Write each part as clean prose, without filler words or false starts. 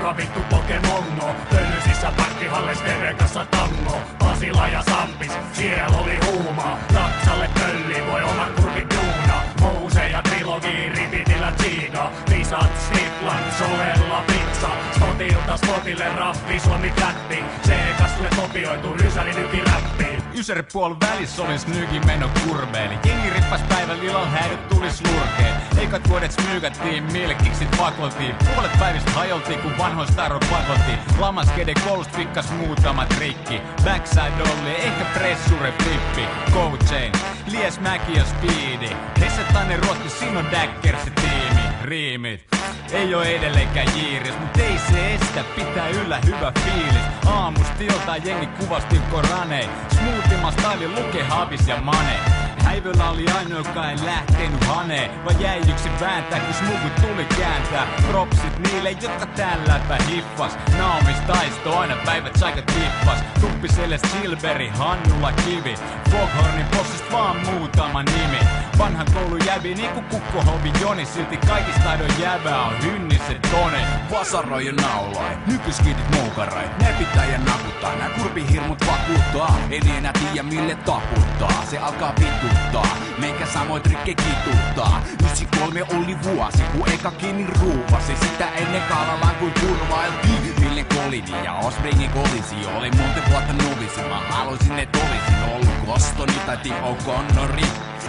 Aivan vittu Pokemongo. Pölysissä parkkihalles Terekassa tango. Pasila ja Sampis, siellä oli huuma. Taksalle pölli voi oman kurkin duuna. Mouse ja trilogi, ripitillä tsiiga. Visat, Stiplan, Soella, pizza. Spotilta spotille rappi, Suomi klätti. C-kasvulle kopioitu rysäri nykiräppi. Ysäripuol välis olis nyki meno kurveeli. Jengi rippas päivän illalla häidyt tulis lurkeen. Eikat vuodet smyykättiin, milkiksit pakoltiin. Puolet päivistä hajoltiin, kun vanhoista arvot pakoltiin. Lamas kede kolst pikkas muutama trikki. Backside olli, ehkä pressure flippi. Coachain, lies mäki ja speedi. Hessettainen ruotti, siinä on Daggersi tiimi. Riimit, ei oo edelleenkään jiiris, mut ei se estä, pitää yllä hyvä fiilis. Aamust iltaan jengi kuvasti koranei. Smoothima style luke Havis ja Mane. Häivöllä oli ainoa, joka en lähtenyt haneen. Vai jäi yksi vääntää, kun smugut tuli kääntää. Propsit niille, jotka tälläpä hiffas. Naomis taisto, aina päivät saika tippas. Tuppiselle Silveri, Hannula Kivi. Foghornin bossist vaan muutama nimi. Vanhan koulun jäbi niinku kukkohovi Joni. Silti kaikista taidon jäbää on hynniset Toni. Vasaroi ja naulai, nykyskidit moukarai. Ne pitää ja nakuttaa, nää kurpihirmut vakuuttaa. En enää tiiä mille taputtaa, se alkaa vituttaa. Meikä samoin trikke kituttaa. 93 oli vuosi, kun eka kiinni ruuvasi. Sitä ennen kaalalaan kuin turvailtiin. Ville Kolini ja Osbringin kolisi. Oli monta vuotta novisi, mä halusin et olisin ollut Kostoni tai Tim O'Connori.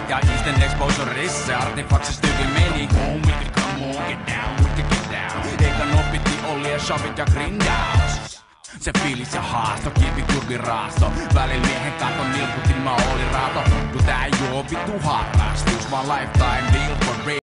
Ja Eastern Exposureissa se artefaksista tykin meni. Come with it, come on, get down, with it, get down. Eikä nopiti oli ja shovit ja grindaus. Se fiilis ja haasto, kivi kurvi raasto. Välillä miehen katon nilkutin, mä olin raato. Kun tää ei oo vittu harrastus, vaan lifetime deal for real.